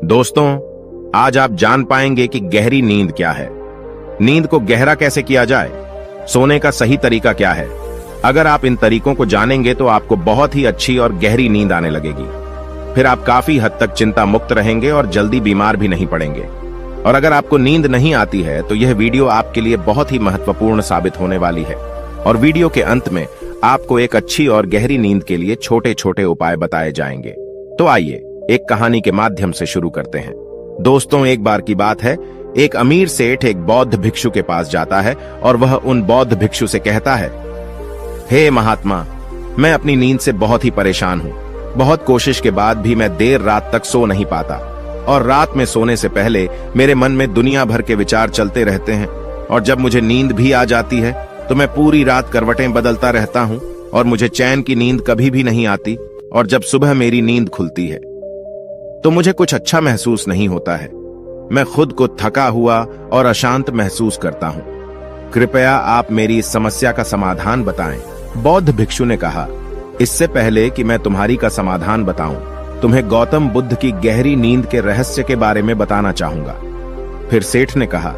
दोस्तों, आज आप जान पाएंगे कि गहरी नींद क्या है, नींद को गहरा कैसे किया जाए, सोने का सही तरीका क्या है। अगर आप इन तरीकों को जानेंगे तो आपको बहुत ही अच्छी और गहरी नींद आने लगेगी। फिर आप काफी हद तक चिंता मुक्त रहेंगे और जल्दी बीमार भी नहीं पड़ेंगे। और अगर आपको नींद नहीं आती है तो यह वीडियो आपके लिए बहुत ही महत्वपूर्ण साबित होने वाली है। और वीडियो के अंत में आपको एक अच्छी और गहरी नींद के लिए छोटे छोटे उपाय बताए जाएंगे। तो आइए एक कहानी के माध्यम से शुरू करते हैं। दोस्तों, एक बार की बात है, एक अमीर सेठ एक बौद्ध भिक्षु के पास जाता है और वह उन बौद्ध भिक्षु से कहता है, हे महात्मा, मैं अपनी नींद से बहुत ही परेशान हूँ। बहुत कोशिश के बाद भी मैं देर रात तक सो नहीं पाता और रात में सोने से पहले मेरे मन में दुनिया भर के विचार चलते रहते हैं। और जब मुझे नींद भी आ जाती है तो मैं पूरी रात करवटें बदलता रहता हूँ और मुझे चैन की नींद कभी भी नहीं आती। और जब सुबह मेरी नींद खुलती है तो मुझे कुछ अच्छा महसूस नहीं होता है। मैं खुद को थका हुआ और अशांत महसूस करता हूँ। कृपया आप मेरी इस समस्या का समाधान बताएं। बौद्ध भिक्षु ने कहा, इससे पहले कि मैं तुम्हारी का समाधान बताऊं, तुम्हें गौतम बुद्ध की गहरी नींद के रहस्य के बारे में बताना चाहूंगा। फिर सेठ ने कहा,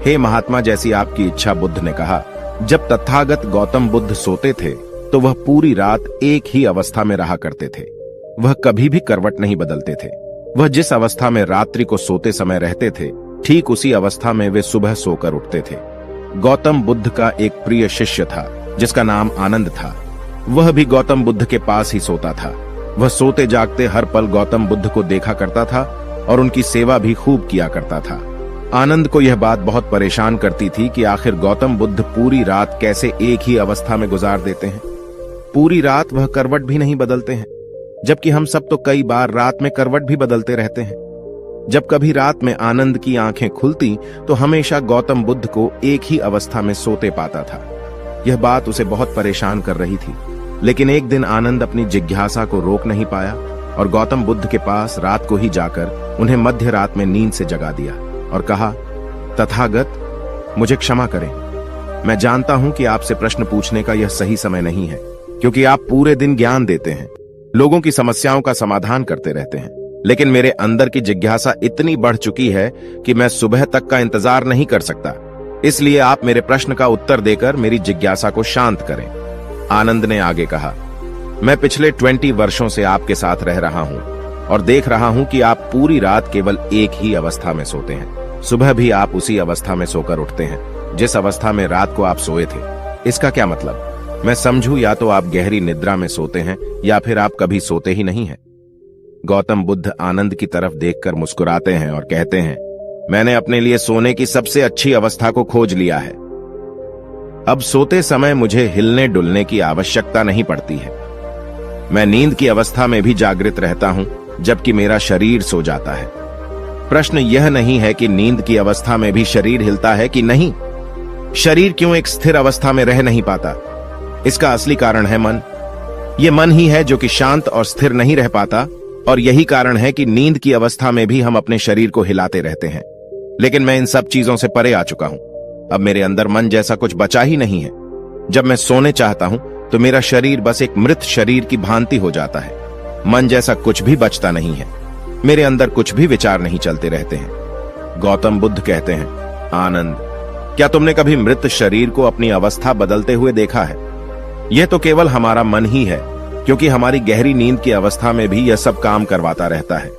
हे महात्मा, जैसी आपकी इच्छा। बुद्ध ने कहा, जब तथागत गौतम बुद्ध सोते थे तो वह पूरी रात एक ही अवस्था में रहा करते थे। वह कभी भी करवट नहीं बदलते थे। वह जिस अवस्था में रात्रि को सोते समय रहते थे, ठीक उसी अवस्था में वे सुबह सोकर उठते थे। गौतम बुद्ध का एक प्रिय शिष्य था जिसका नाम आनंद था। वह भी गौतम बुद्ध के पास ही सोता था। वह सोते जागते हर पल गौतम बुद्ध को देखा करता था और उनकी सेवा भी खूब किया करता था। आनंद को यह बात बहुत परेशान करती थी कि आखिर गौतम बुद्ध पूरी रात कैसे एक ही अवस्था में गुजार देते हैं। पूरी रात वह करवट भी नहीं बदलते हैं, जबकि हम सब तो कई बार रात में करवट भी बदलते रहते हैं। जब कभी रात में आनंद की आंखें खुलती तो हमेशा गौतम बुद्ध को एक ही अवस्था में सोते पाता था। यह बात उसे बहुत परेशान कर रही थी। लेकिन एक दिन आनंद अपनी जिज्ञासा को रोक नहीं पाया और गौतम बुद्ध के पास रात को ही जाकर उन्हें मध्य रात में नींद से जगा दिया और कहा, तथागत, मुझे क्षमा करें। मैं जानता हूं कि आपसे प्रश्न पूछने का यह सही समय नहीं है, क्योंकि आप पूरे दिन ज्ञान देते हैं, लोगों की समस्याओं का समाधान करते रहते हैं। लेकिन मेरे अंदर की जिज्ञासा इतनी बढ़ चुकी है कि मैं सुबह तक का इंतजार नहीं कर सकता। इसलिए आप मेरे प्रश्न का उत्तर देकर मेरी जिज्ञासा को शांत करें। आनंद ने आगे कहा, मैं पिछले 20 वर्षों से आपके साथ रह रहा हूं और देख रहा हूं कि आप पूरी रात केवल एक ही अवस्था में सोते हैं। सुबह भी आप उसी अवस्था में सोकर उठते हैं जिस अवस्था में रात को आप सोए थे। इसका क्या मतलब? मैं समझूं, या तो आप गहरी निद्रा में सोते हैं या फिर आप कभी सोते ही नहीं हैं। गौतम बुद्ध आनंद की तरफ देखकर मुस्कुराते हैं और कहते हैं, मैंने अपने लिए सोने की सबसे अच्छी अवस्था को खोज लिया है। अब सोते समय मुझे हिलने डुलने की आवश्यकता नहीं पड़ती है। मैं नींद की अवस्था में भी जागृत रहता हूं, जबकि मेरा शरीर सो जाता है। प्रश्न यह नहीं है कि नींद की अवस्था में भी शरीर हिलता है कि नहीं। शरीर क्यों एक स्थिर अवस्था में रह नहीं पाता? इसका असली कारण है मन। ये मन ही है जो कि शांत और स्थिर नहीं रह पाता, और यही कारण है कि नींद की अवस्था में भी हम अपने शरीर को हिलाते रहते हैं। लेकिन मैं इन सब चीजों से परे आ चुका हूं। अब मेरे अंदर मन जैसा कुछ बचा ही नहीं है। जब मैं सोने चाहता हूं तो मेरा शरीर बस एक मृत शरीर की भांति हो जाता है। मन जैसा कुछ भी बचता नहीं है। मेरे अंदर कुछ भी विचार नहीं चलते रहते हैं। गौतम बुद्ध कहते हैं, आनंद, क्या तुमने कभी मृत शरीर को अपनी अवस्था बदलते हुए देखा है? यह तो केवल हमारा मन ही है, क्योंकि हमारी गहरी नींद की अवस्था में भी यह सब काम करवाता रहता है।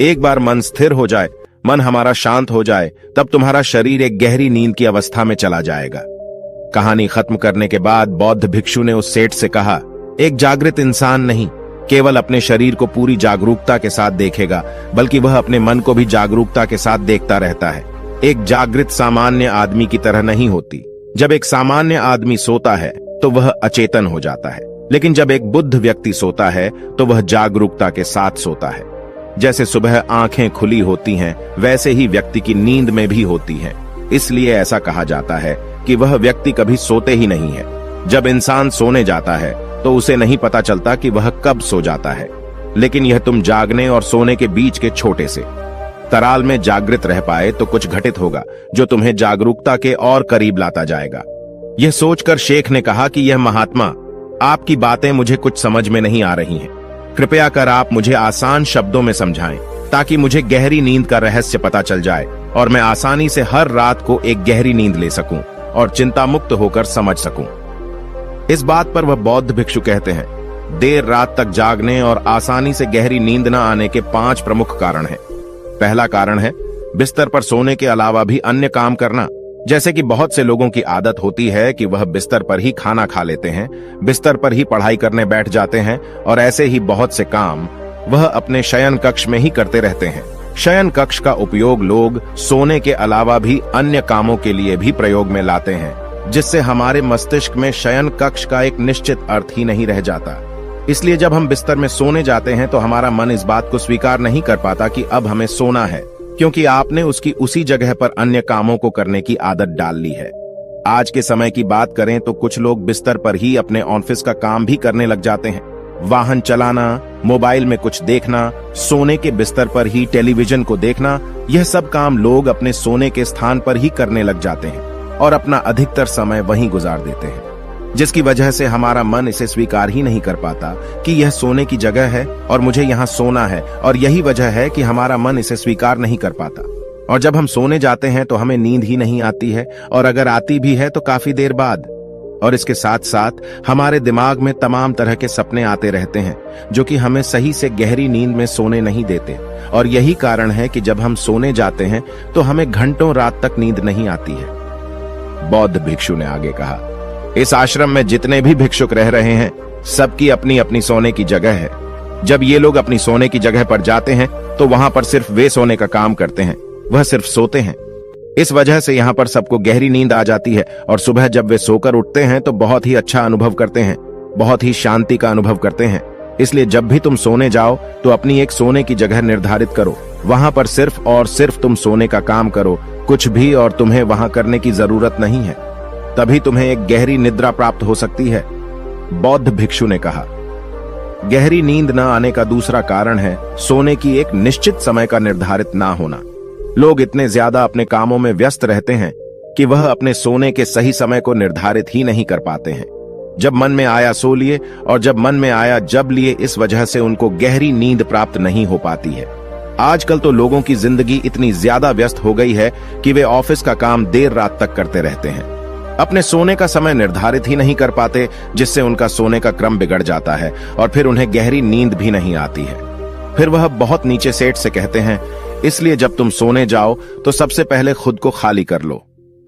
एक बार मन स्थिर हो जाए, मन हमारा शांत हो जाए, तब तुम्हारा शरीर एक गहरी नींद की अवस्था में चला जाएगा। कहानी खत्म करने के बाद बौद्ध भिक्षु ने उस सेठ से कहा, एक जागृत इंसान नहीं केवल अपने शरीर को पूरी जागरूकता के साथ देखेगा, बल्कि वह अपने मन को भी जागरूकता के साथ देखता रहता है। एक जागृत सामान्य आदमी की तरह नहीं होती। जब एक सामान्य आदमी सोता है तो वह अचेतन हो जाता है, लेकिन जब एक बुद्ध व्यक्ति सोता है तो वह जागरूकता के साथ सोता है। जैसे सुबह आंखें खुली होती हैं, वैसे ही व्यक्ति की नींद में भी होती है। इसलिए ऐसा कहा जाता है कि वह व्यक्ति कभी सोते ही नहीं है। जब इंसान सोने जाता है तो उसे नहीं पता चलता कि वह कब सो जाता है, लेकिन यह तुम जागने और सोने के बीच के छोटे से तराल में जागृत रह पाए तो कुछ घटित होगा जो तुम्हें जागरूकता के और करीब लाता जाएगा। यह सोचकर शेख ने कहा कि यह महात्मा, आपकी बातें मुझे कुछ समझ में नहीं आ रही हैं। कृपया कर आप मुझे आसान शब्दों में समझाएं। ताकि मुझे गहरी नींद का रहस्य पता चल जाए और मैं आसानी से हर रात को एक गहरी नींद ले सकूं और चिंता मुक्त होकर समझ सकूं। इस बात पर वह बौद्ध भिक्षु कहते हैं, देर रात तक जागने और आसानी से गहरी नींद न आने के 5 प्रमुख कारण हैं। पहला कारण है बिस्तर पर सोने के अलावा भी अन्य काम करना। जैसे कि बहुत से लोगों की आदत होती है कि वह बिस्तर पर ही खाना खा लेते हैं, बिस्तर पर ही पढ़ाई करने बैठ जाते हैं और ऐसे ही बहुत से काम वह अपने शयन कक्ष में ही करते रहते हैं। शयन कक्ष का उपयोग लोग सोने के अलावा भी अन्य कामों के लिए भी प्रयोग में लाते हैं, जिससे हमारे मस्तिष्क में शयन कक्ष का एक निश्चित अर्थ ही नहीं रह जाता। इसलिए जब हम बिस्तर में सोने जाते हैं तो हमारा मन इस बात को स्वीकार नहीं कर पाता कि अब हमें सोना है, क्योंकि आपने उसकी उसी जगह पर अन्य कामों को करने की आदत डाल ली है। आज के समय की बात करें तो कुछ लोग बिस्तर पर ही अपने ऑफिस का काम भी करने लग जाते हैं। वाहन चलाना, मोबाइल में कुछ देखना, सोने के बिस्तर पर ही टेलीविजन को देखना, यह सब काम लोग अपने सोने के स्थान पर ही करने लग जाते हैं और अपना अधिकतर समय वहीं गुजार देते हैं, जिसकी वजह से हमारा मन इसे स्वीकार ही नहीं कर पाता कि यह सोने की जगह है और मुझे यहाँ सोना है। और यही वजह है कि हमारा मन इसे स्वीकार नहीं कर पाता। और जब हम सोने जाते हैं तो हमें नींद ही नहीं आती है, और अगर आती भी है तो काफी देर बाद। और इसके साथ साथ हमारे दिमाग में तमाम तरह के सपने आते रहते हैं, जो कि हमें सही से गहरी नींद में सोने नहीं देते। और यही कारण है कि जब हम सोने जाते हैं तो हमें घंटों रात तक नींद नहीं आती है। बौद्ध भिक्षु ने आगे कहा, इस आश्रम में जितने भी भिक्षुक रह रहे हैं, सबकी अपनी अपनी सोने की जगह है। जब ये लोग अपनी सोने की जगह पर जाते हैं तो वहां पर सिर्फ वे सोने का काम करते हैं, वह सिर्फ सोते हैं। इस वजह से यहाँ पर सबको गहरी नींद आ जाती है और सुबह जब वे सोकर उठते हैं तो बहुत ही अच्छा अनुभव करते हैं, बहुत ही शांति का अनुभव करते हैं। इसलिए जब भी तुम सोने जाओ तो अपनी एक सोने की जगह निर्धारित करो, वहां पर सिर्फ और सिर्फ तुम सोने का काम करो, कुछ भी और तुम्हें वहां करने की जरूरत नहीं है। तभी तुम्हें एक गहरी निद्रा प्राप्त हो सकती है। बौद्ध भिक्षु ने कहा, गहरी नींद न आने का दूसरा कारण है सोने की एक निश्चित समय का निर्धारित ना होना। लोग इतने ज्यादा अपने कामों में व्यस्त रहते हैं कि वह अपने सोने के सही समय को निर्धारित ही नहीं कर पाते हैं। जब मन में आया सो लिए और जब मन में आया जब लिए, इस वजह से उनको गहरी नींद प्राप्त नहीं हो पाती है। आजकल तो लोगों की जिंदगी इतनी ज्यादा व्यस्त हो गई है कि वे ऑफिस का काम देर रात तक करते रहते हैं, अपने सोने का समय निर्धारित ही नहीं कर पाते, जिससे उनका सोने का क्रम बिगड़ जाता है और फिर उन्हें गहरी नींद भी नहीं आती है। फिर वह बहुत नीचे सेठ से कहते हैं, इसलिए जब तुम सोने जाओ तो सबसे पहले खुद को खाली कर लो,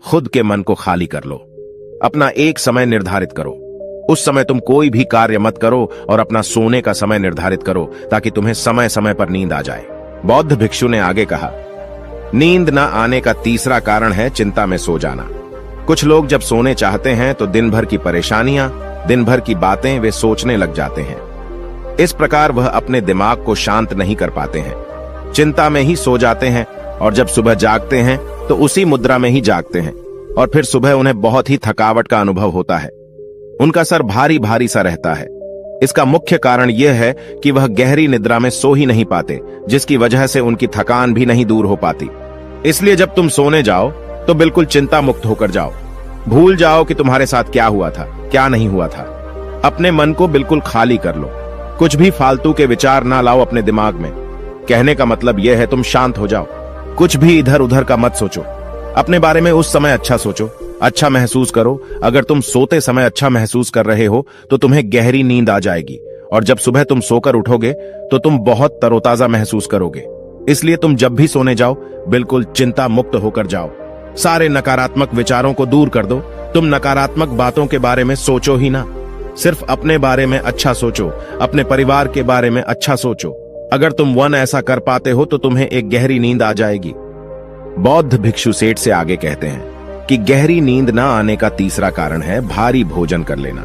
खुद के मन को खाली कर लो, अपना एक समय निर्धारित करो। उस समय तुम कोई भी कार्य मत करो और अपना सोने का समय निर्धारित करो, ताकि तुम्हें समय समय पर नींद आ जाए। बौद्ध भिक्षु ने आगे कहा, नींद न आने का तीसरा कारण है चिंता में सो जाना। कुछ लोग जब सोने चाहते हैं तो दिन भर की परेशानियां, दिन भर की बातें वे सोचने लग जाते हैं। इस प्रकार वह अपने दिमाग को शांत नहीं कर पाते हैं, चिंता में ही सो जाते हैं और जब सुबह जागते हैं तो उसी मुद्रा में ही जागते हैं और फिर सुबह उन्हें बहुत ही थकावट का अनुभव होता है। उनका सर भारी भारी सा रहता है। इसका मुख्य कारण यह है कि वह गहरी निद्रा में सो ही नहीं पाते, जिसकी वजह से उनकी थकान भी नहीं दूर हो पाती। इसलिए जब तुम सोने जाओ तो बिल्कुल चिंता मुक्त होकर जाओ। भूल जाओ कि तुम्हारे साथ क्या हुआ था, क्या नहीं हुआ था। अपने मन को बिल्कुल खाली कर लो, कुछ भी फालतू के विचार ना लाओ अपने दिमाग में। कहने का मतलब यह है तुम शांत हो जाओ, कुछ भी इधर उधर का मत सोचो। अपने बारे में उस समय अच्छा सोचो, अच्छा महसूस करो। अगर तुम सोते समय अच्छा महसूस कर रहे हो तो तुम्हें गहरी नींद आ जाएगी और जब सुबह तुम सोकर उठोगे तो तुम बहुत तरोताजा महसूस करोगे। इसलिए तुम जब भी सोने जाओ बिल्कुल चिंता मुक्त होकर जाओ। सारे नकारात्मक विचारों को दूर कर दो। तुम नकारात्मक बातों के बारे में सोचो ही ना, सिर्फ अपने बारे में अच्छा सोचो, अपने परिवार के बारे में अच्छा सोचो। अगर तुम ऐसा कर पाते हो तो तुम्हें एक गहरी नींद आ जाएगी। बौद्ध भिक्षु सेठ से आगे कहते हैं कि गहरी नींद न आने का तीसरा कारण है भारी भोजन कर लेना।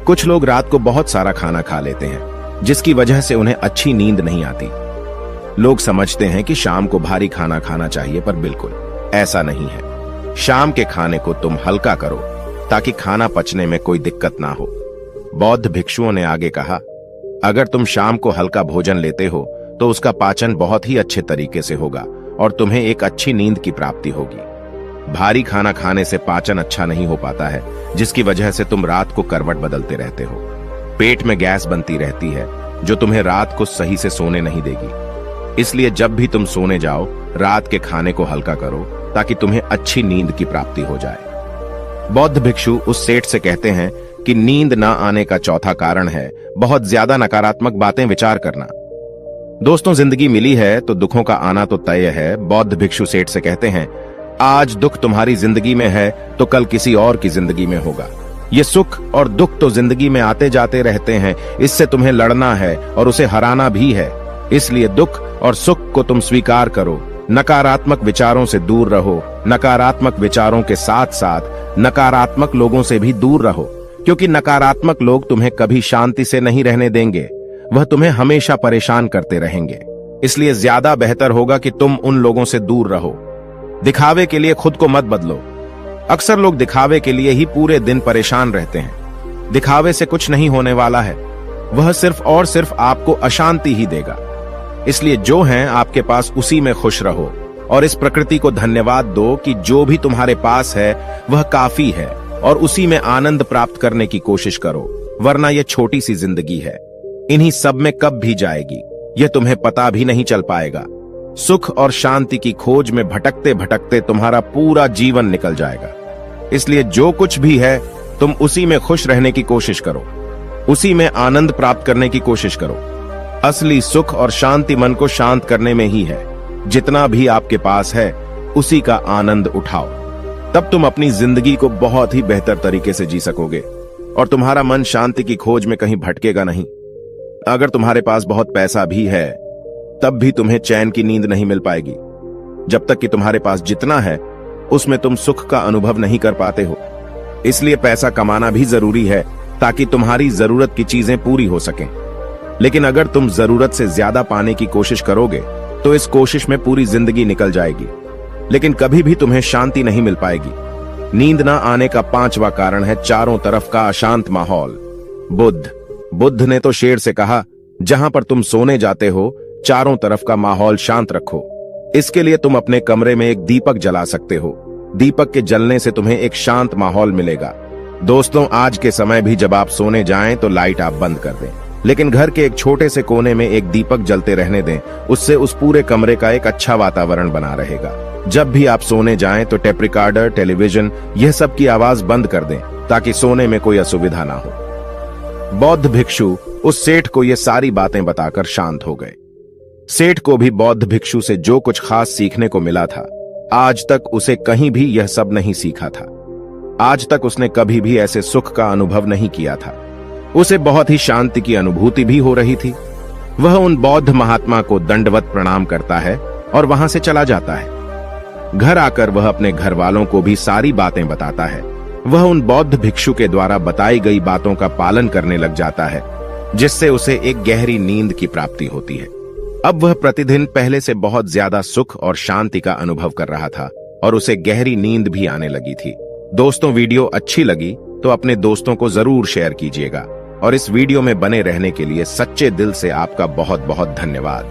कुछ लोग रात को बहुत सारा खाना खा लेते हैं, जिसकी वजह से उन्हें अच्छी नींद नहीं आती। लोग समझते हैं कि शाम को भारी खाना खाना चाहिए, पर बिल्कुल ऐसा नहीं है। शाम के खाने को तुम हल्का करो ताकि खाना पचने में कोई दिक्कत ना हो। बौद्ध भिक्षुओं ने आगे कहा, अगर तुम शाम को हल्का भोजन लेते हो तो उसका पाचन बहुत ही अच्छे तरीके से होगा और तुम्हें एक अच्छी नींद की प्राप्ति होगी। भारी खाना खाने से पाचन अच्छा नहीं हो पाता है, जिसकी वजह से तुम रात को करवट बदलते रहते हो। पेट में गैस बनती रहती है जो तुम्हें रात को सही से सोने नहीं देगी। इसलिए जब भी तुम सोने जाओ, रात के खाने को हल्का करो ताकि तुम्हें अच्छी नींद की प्राप्ति हो जाए। बौद्ध भिक्षु उस सेठ से कहते हैं कि नींद ना आने का चौथा कारण है बहुत ज्यादा नकारात्मक बातें विचार करना। दोस्तों, जिंदगी मिली है तो दुखों का आना तो तय है। बौद्ध भिक्षु सेठ से कहते हैं, आज दुख तुम्हारी जिंदगी में है तो कल किसी और की जिंदगी में होगा। ये सुख और दुख तो जिंदगी में आते जाते रहते हैं, इससे तुम्हें लड़ना है और उसे हराना भी है। इसलिए दुख और सुख को तुम स्वीकार करो, नकारात्मक विचारों से दूर रहो, नकारात्मक विचारों के साथ साथ नकारात्मक लोगों से भी दूर रहो, क्योंकि नकारात्मक लोग तुम्हें कभी शांति से नहीं रहने देंगे, वह तुम्हें हमेशा परेशान करते रहेंगे। इसलिए ज्यादा बेहतर होगा कि तुम उन लोगों से दूर रहो। दिखावे के लिए खुद को मत बदलो। अक्सर लोग दिखावे के लिए ही पूरे दिन परेशान रहते हैं। दिखावे से कुछ नहीं होने वाला है, वह सिर्फ और सिर्फ आपको अशांति ही देगा। इसलिए जो है आपके पास उसी में खुश रहो और इस प्रकृति को धन्यवाद दो कि जो भी तुम्हारे पास है वह काफी है और उसी में आनंद प्राप्त करने की कोशिश करो, वरना यह छोटी सी जिंदगी है, इन्हीं सब में कब भी जाएगी यह तुम्हें पता भी नहीं चल पाएगा। सुख और शांति की खोज में भटकते भटकते तुम्हारा पूरा जीवन निकल जाएगा। इसलिए जो कुछ भी है तुम उसी में खुश रहने की कोशिश करो, उसी में आनंद प्राप्त करने की कोशिश करो। असली सुख और शांति मन को शांत करने में ही है। जितना भी आपके पास है उसी का आनंद उठाओ, तब तुम अपनी जिंदगी को बहुत ही बेहतर तरीके से जी सकोगे और तुम्हारा मन शांति की खोज में कहीं भटकेगा नहीं। अगर तुम्हारे पास बहुत पैसा भी है तब भी तुम्हें चैन की नींद नहीं मिल पाएगी, जब तक कि तुम्हारे पास जितना है उसमें तुम सुख का अनुभव नहीं कर पाते हो। इसलिए पैसा कमाना भी जरूरी है ताकि तुम्हारी जरूरत की चीजें पूरी हो सकें। लेकिन अगर तुम जरूरत से ज्यादा पाने की कोशिश करोगे तो इस कोशिश में पूरी जिंदगी निकल जाएगी, लेकिन कभी भी तुम्हें शांति नहीं मिल पाएगी। नींद ना आने का पांचवा कारण है चारों तरफ का अशांत माहौल। बुद्ध ने तो शेर से कहा, जहां पर तुम सोने जाते हो चारों तरफ का माहौल शांत रखो। इसके लिए तुम अपने कमरे में एक दीपक जला सकते हो। दीपक के जलने से तुम्हें एक शांत माहौल मिलेगा। दोस्तों, आज के समय भी जब आप सोने जाएं तो लाइट आप बंद कर दें, लेकिन घर के एक छोटे से कोने में एक दीपक जलते रहने दें। उससे उस पूरे कमरे का एक अच्छा वातावरण बना रहेगा। जब भी आप सोने जाएं तो टेप रिकॉर्डर, टेलीविजन, यह सब की आवाज बंद कर दें ताकि सोने में कोई असुविधा ना हो। बौद्ध भिक्षु उस सेठ को ये सारी बातें बताकर शांत हो गए। सेठ को भी बौद्ध भिक्षु से जो कुछ खास सीखने को मिला था, आज तक उसे कहीं भी यह सब नहीं सीखा था। आज तक उसने कभी भी ऐसे सुख का अनुभव नहीं किया था। उसे बहुत ही शांति की अनुभूति भी हो रही थी। वह उन बौद्ध महात्मा को दंडवत प्रणाम करता है और वहां से चला जाता है। घर आकर वह अपने घर वालों को भी सारी बातें बताता है। वह उन बौद्ध भिक्षु के द्वारा बताई गई बातों का पालन करने लग जाता है, जिससे उसे एक गहरी नींद की प्राप्ति होती है। अब वह प्रतिदिन पहले से बहुत ज्यादा सुख और शांति का अनुभव कर रहा था और उसे गहरी नींद भी आने लगी थी। दोस्तों, वीडियो अच्छी लगी तो अपने दोस्तों को जरूर शेयर कीजिएगा और इस वीडियो में बने रहने के लिए सच्चे दिल से आपका बहुत बहुत धन्यवाद।